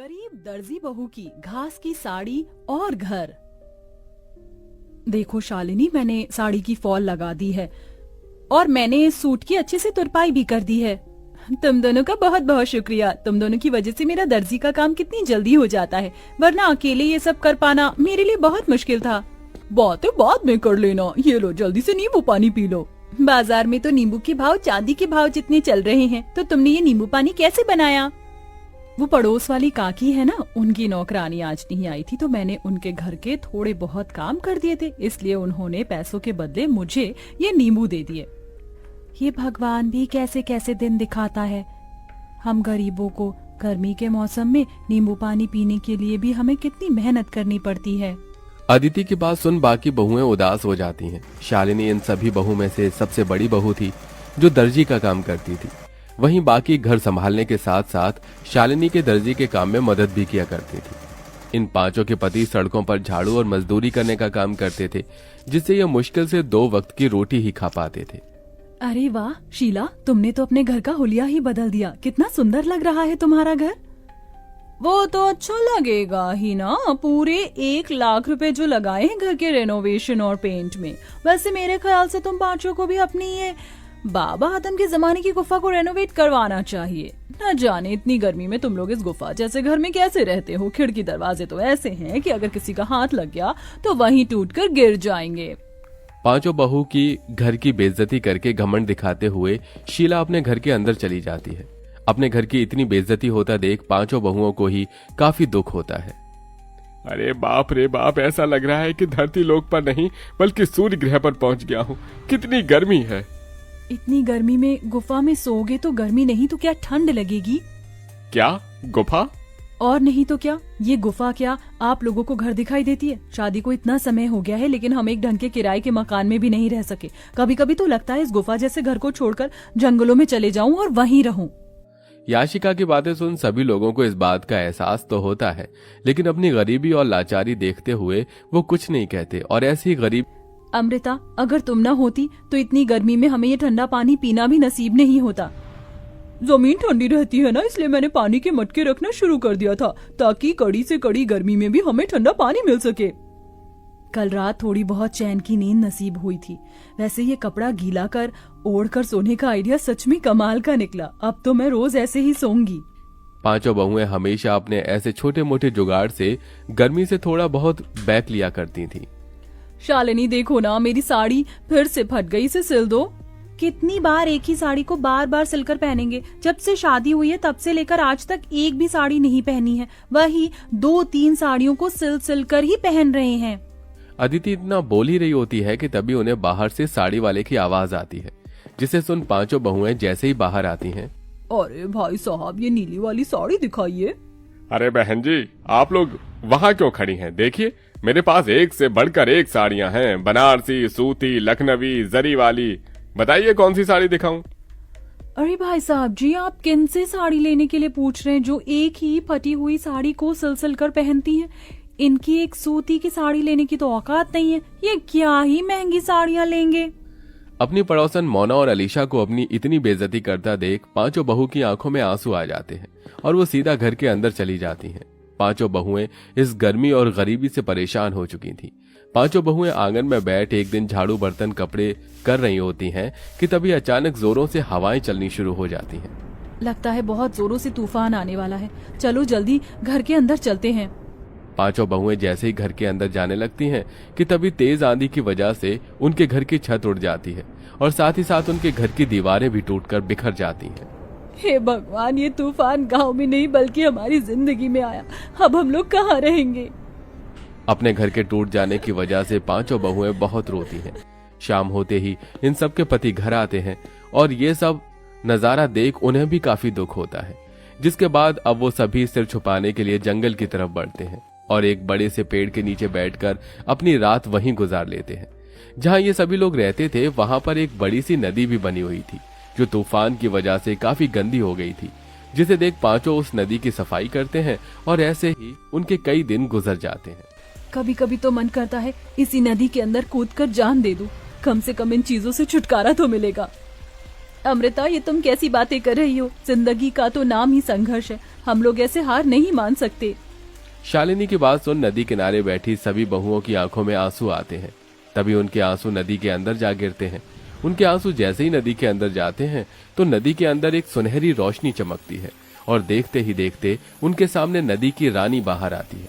गरीब दर्जी बहू की घास की साड़ी और घर। देखो शालिनी, मैंने साड़ी की फॉल लगा दी है और मैंने सूट की अच्छे से तुरपाई भी कर दी है। तुम दोनों का बहुत बहुत शुक्रिया। तुम दोनों की वजह से मेरा दर्जी का काम कितनी जल्दी हो जाता है, वरना अकेले ये सब कर पाना मेरे लिए बहुत मुश्किल था। बातें बाद में कर लेना, ये लो जल्दी से नींबू पानी पी लो। बाजार में तो नींबू के भाव चांदी के भाव जितने चल रहे हैं, तो तुमने ये नींबू पानी कैसे बनाया? वो पड़ोस वाली काकी है ना, उनकी नौकरानी आज नहीं आई थी, तो मैंने उनके घर के थोड़े बहुत काम कर दिए थे, इसलिए उन्होंने पैसों के बदले मुझे ये नींबू दे दिए। ये भगवान भी कैसे कैसे दिन दिखाता है। हम गरीबों को गर्मी के मौसम में नींबू पानी पीने के लिए भी हमें कितनी मेहनत करनी पड़ती है। अदिति की बात सुन बाकी बहुएं उदास हो जाती हैं। शालिनी इन सभी बहू में से सबसे बड़ी बहू थी जो दर्जी का काम करती थी। वहीं बाकी घर संभालने के साथ साथ शालिनी के दर्जी के काम में मदद भी किया करती थी। इन पांचों के पति सड़कों पर झाड़ू और मजदूरी करने का काम करते थे, जिससे ये मुश्किल से 2 वक्त की रोटी ही खा पाते थे। अरे वाह शीला, तुमने तो अपने घर का हुलिया ही बदल दिया। कितना सुंदर लग रहा है तुम्हारा घर। वो तो अच्छा लगेगा ही ना, पूरे 1 लाख रुपए जो लगाए हैं घर के रेनोवेशन और पेंट में। वैसे मेरे ख्याल से तुम पांचों को भी अपनी ये बाबा आदम के जमाने की गुफा को रेनोवेट करवाना चाहिए। न जाने इतनी गर्मी में तुम लोग इस गुफा जैसे घर में कैसे रहते हो। खिड़की दरवाजे तो ऐसे हैं कि अगर किसी का हाथ लग गया तो वहीं टूटकर गिर जाएंगे। पांचों बहू की घर की बेइज्जती करके घमंड दिखाते हुए शीला अपने घर के अंदर चली जाती है। अपने घर की इतनी बेइज्जती होता देख पांचों बहुओं को ही काफी दुख होता है। अरे बाप रे बाप, ऐसा लग रहा है कि धरती लोक पर नहीं बल्कि सूर्य ग्रह पर पहुंच गया हूँ। कितनी गर्मी है। इतनी गर्मी में गुफा में सोओगे तो गर्मी नहीं तो क्या ठंड लगेगी? क्या गुफा? और नहीं तो क्या, ये गुफा क्या आप लोगों को घर दिखाई देती है? शादी को इतना समय हो गया है, लेकिन हम एक ढंग के किराए के मकान में भी नहीं रह सके। कभी कभी तो लगता है इस गुफा जैसे घर को छोड़कर जंगलों में चले जाऊं और वहीं रहूं। याशिका की बातें सुन सभी लोगों को इस बात का एहसास तो होता है, लेकिन अपनी गरीबी और लाचारी देखते हुए वो कुछ नहीं कहते। और ऐसी गरीब अमृता, अगर तुम ना होती तो इतनी गर्मी में हमें ये ठंडा पानी पीना भी नसीब नहीं होता। जमीन ठंडी रहती है ना, इसलिए मैंने पानी के मटके रखना शुरू कर दिया था, ताकि कड़ी से कड़ी गर्मी में भी हमें ठंडा पानी मिल सके। कल रात थोड़ी बहुत चैन की नींद नसीब हुई थी। वैसे ये कपड़ा गीला कर ओढ़ कर सोने का आइडिया सच में कमाल का निकला। अब तो मैं रोज ऐसे ही सोऊंगी। पांचों बहुएं हमेशा अपने ऐसे छोटे मोटे जुगाड़ से गर्मी से थोड़ा बहुत बैक लिया करती थी। शालिनी देखो ना, मेरी साड़ी फिर से फट गई, इसे सिल दो। कितनी बार एक ही साड़ी को बार बार सिलकर पहनेंगे? जब से शादी हुई है तब से लेकर आज तक एक भी साड़ी नहीं पहनी है। वही 2-3 साड़ियों को सिल कर ही पहन रहे हैं। अदिति इतना बोल ही रही होती है कि तभी उन्हें बाहर से साड़ी वाले की आवाज आती है, जिसे सुन पांचों बहुएं जैसे ही बाहर आती हैं। अरे भाई साहब, ये नीली वाली साड़ी दिखाइए। अरे बहन जी, आप लोग वहाँ क्यों खड़ी हैं? देखिए, मेरे पास एक से बढ़कर एक साड़ियाँ हैं। बनारसी, सूती, लखनवी, जरी वाली। बताइए कौन सी साड़ी दिखाऊं? अरे भाई साहब जी, आप किन से साड़ी लेने के लिए पूछ रहे हैं जो एक ही फटी हुई साड़ी को सिल कर पहनती हैं? इनकी एक सूती की साड़ी लेने की तो औकात नहीं है। ये क्या ही महंगी साड़ियाँ लेंगे। अपनी पड़ोसन मोना और अलीशा को अपनी इतनी बेइज्जती करता देख पांचों बहू की आंखों में आंसू आ जाते हैं और वो सीधा घर के अंदर चली जाती हैं। पांचों बहुएं इस गर्मी और गरीबी से परेशान हो चुकी थीं। पांचों बहुएं आंगन में बैठ एक दिन झाड़ू बर्तन कपड़े कर रही होती हैं कि तभी अचानक जोरों से हवाएं चलनी शुरू हो जाती हैं। लगता है बहुत जोरों से तूफान आने वाला है। चलो जल्दी घर के अंदर चलते हैं। पांचों बहुएं जैसे ही घर के अंदर जाने लगती हैं कि तभी तेज आंधी की वजह से उनके घर की छत उड़ जाती है और साथ ही साथ उनके घर की दीवारें भी टूटकर बिखर जाती हैं। हे भगवान, ये तूफान गांव में नहीं बल्कि हमारी जिंदगी में आया। अब हम लोग कहाँ रहेंगे? अपने घर के टूट जाने की वजह से पांचों बहुएं बहुत रोती हैं। शाम होते ही इन सब के पति घर आते हैं और ये सब नजारा देख उन्हें भी काफी दुख होता है, जिसके बाद अब वो सभी सिर छुपाने के लिए जंगल की तरफ बढ़ते हैं और एक बड़े से पेड़ के नीचे बैठकर अपनी रात वहीं गुजार लेते हैं। जहां ये सभी लोग रहते थे वहां पर एक बड़ी सी नदी भी बनी हुई थी, जो तूफान की वजह से काफी गंदी हो गई थी, जिसे देख पांचों उस नदी की सफाई करते हैं और ऐसे ही उनके कई दिन गुजर जाते हैं। कभी कभी तो मन करता है इसी नदी के अंदर कूदकर जान दे दूं, कम से कम इन चीजों से छुटकारा तो मिलेगा। अमृता, ये तुम कैसी बातें कर रही हो? जिंदगी का तो नाम ही संघर्ष है, हम लोग ऐसे हार नहीं मान सकते। शालिनी की बात सुन नदी किनारे बैठी सभी बहुओं की आंखों में आंसू आते हैं। तभी उनके आंसू नदी के अंदर जा गिरते हैं। उनके आंसू जैसे ही नदी के अंदर जाते हैं तो नदी के अंदर एक सुनहरी रोशनी चमकती है और देखते ही देखते उनके सामने नदी की रानी बाहर आती है।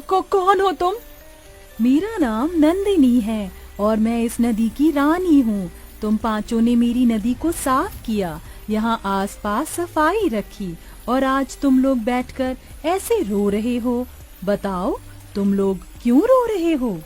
कौन हो तुम? मेरा नाम नंदिनी है और मैं इस नदी की रानी हूँ। तुम पांचों ने मेरी नदी को साफ किया, यहाँ आसपास सफाई रखी और आज तुम लोग बैठकर ऐसे रो रहे हो। बताओ, तुम लोग क्यों रो रहे हो?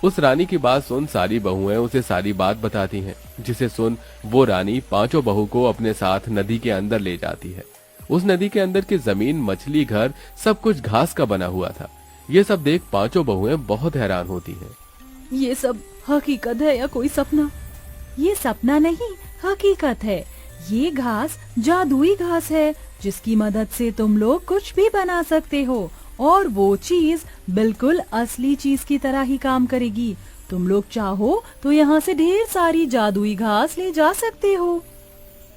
उस रानी की बात सुन सारी बहुएं उसे सारी बात बताती हैं, जिसे सुन वो रानी पांचों बहू को अपने साथ नदी के अंदर ले जाती है। उस नदी के अंदर की जमीन, मछली घर, सब कुछ घास का बना हुआ था। ये सब देख पांचों बहुएं बहुत हैरान होती हैं। ये सब हकीकत है या कोई सपना? ये सपना नहीं, हकीकत है। ये घास जादुई घास है जिसकी मदद से तुम लोग कुछ भी बना सकते हो और वो चीज बिल्कुल असली चीज की तरह ही काम करेगी। तुम लोग चाहो तो यहाँ से ढेर सारी जादुई घास ले जा सकते हो।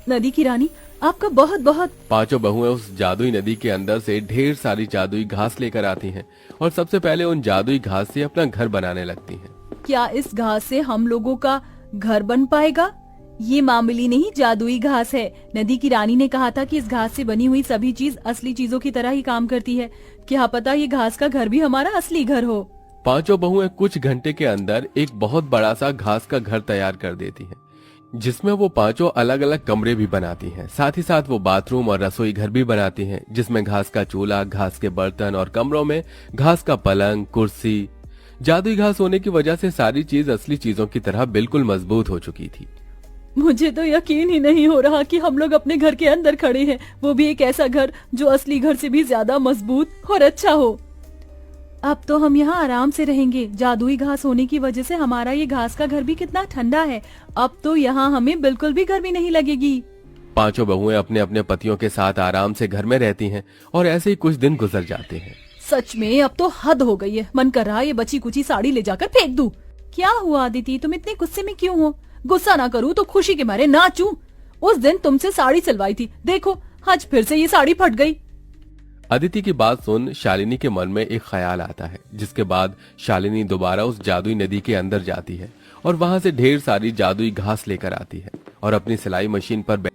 नदी की रानी, आपका बहुत बहुत। पांचों बहुएं उस जादुई नदी के अंदर से ढेर सारी जादुई घास लेकर आती हैं और सबसे पहले उन जादुई घास से अपना घर बनाने लगती हैं। क्या इस घास से हम लोगों का घर बन पाएगा? ये मामूली नहीं, जादुई घास है। नदी की रानी ने कहा था कि इस घास से बनी हुई सभी चीज असली चीजों की तरह ही काम करती है। क्या पता ये घास का घर भी हमारा असली घर हो। पांचों बहुएं कुछ घंटे के अंदर एक बहुत बड़ा सा घास का घर तैयार कर देती हैं, जिसमें वो पांचों अलग अलग कमरे भी बनाती हैं। साथ ही साथ वो बाथरूम और रसोई घर भी बनाती हैं, जिसमें घास का चूल्हा, घास के बर्तन और कमरों में घास का पलंग, कुर्सी। जादुई घास होने की वजह से सारी चीज असली चीजों की तरह बिल्कुल मजबूत हो चुकी थी। मुझे तो यकीन ही नहीं हो रहा कि हम लोग अपने घर के अंदर खड़े हैं, वो भी एक ऐसा घर जो असली घर से भी ज्यादा मजबूत और अच्छा हो। अब तो हम यहाँ आराम से रहेंगे। जादुई घास होने की वजह से हमारा ये घास का घर भी कितना ठंडा है। अब तो यहाँ हमें बिल्कुल भी गर्मी नहीं लगेगी। पांचों बहुएं अपने अपने पतियों के साथ आराम से घर में रहती हैं और ऐसे ही कुछ दिन गुजर जाते हैं। सच में अब तो हद हो गई है। मन कर रहा है ये बची कुची साड़ी ले जाकर फेंक दूं। क्या हुआ अदिति, तुम इतने गुस्से में क्यों हो? गुस्सा ना करूं तो खुशी के मारे नाचूं। उस दिन तुमसे साड़ी सिलवाई थी, देखो आज फिर से ये साड़ी फट गई। अदिति की बात सुन शालिनी के मन में एक ख्याल आता है, जिसके बाद शालिनी दोबारा उस जादुई नदी के अंदर जाती है और वहां से ढेर सारी जादुई घास लेकर आती है और अपनी सिलाई मशीन पर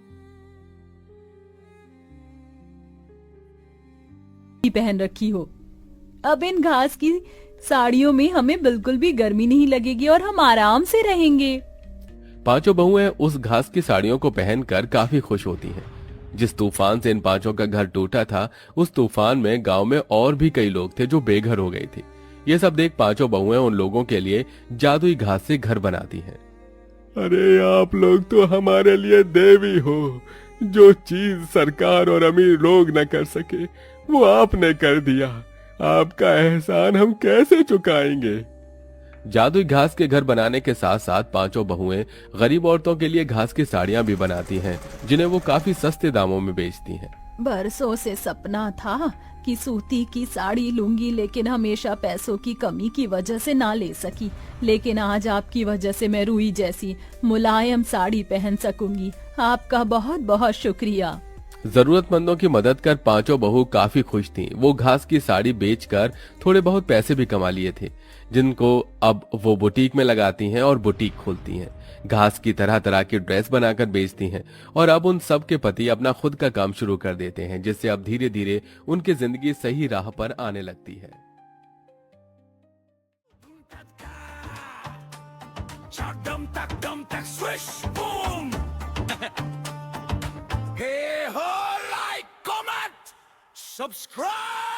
पहन रखी हो। अब इन घास की साड़ियों में हमें बिल्कुल भी गर्मी नहीं लगेगी और हम आराम से रहेंगे। पांचों बहुएं उस घास की साड़ियों को पहनकर काफी खुश होती हैं। जिस तूफान से इन पांचों का घर टूटा था, उस तूफान में गांव में और भी कई लोग थे जो बेघर हो गए थे। ये सब देख पांचों बहुएं उन लोगों के लिए जादुई घास से घर बनाती हैं। अरे आप लोग तो हमारे लिए देवी हो। जो चीज सरकार और अमीर लोग न कर सके वो आपने कर दिया। आपका एहसान हम कैसे चुकाएंगे। जादुई घास के घर बनाने के साथ साथ पांचों बहुएं गरीब औरतों के लिए घास की साड़ियां भी बनाती हैं, जिन्हें वो काफी सस्ते दामों में बेचती हैं। बरसों से सपना था कि सूती की साड़ी लूंगी, लेकिन हमेशा पैसों की कमी की वजह से ना ले सकी। लेकिन आज आपकी वजह से मैं रुई जैसी मुलायम साड़ी पहन सकूंगी। आपका बहुत बहुत शुक्रिया। जरूरतमंदों की मदद कर पांचों बहू काफी खुश थीं। वो घास की साड़ी बेचकर थोड़े बहुत पैसे भी कमा लिए थे, जिनको अब वो बुटीक में लगाती हैं और बुटीक खोलती हैं। घास की तरह तरह की ड्रेस बनाकर बेचती हैं और अब उन सब के पति अपना खुद का काम शुरू कर देते हैं, जिससे अब धीरे धीरे उनकी जिंदगी सही राह पर आने लगती है। Hey ho, like, comment, subscribe.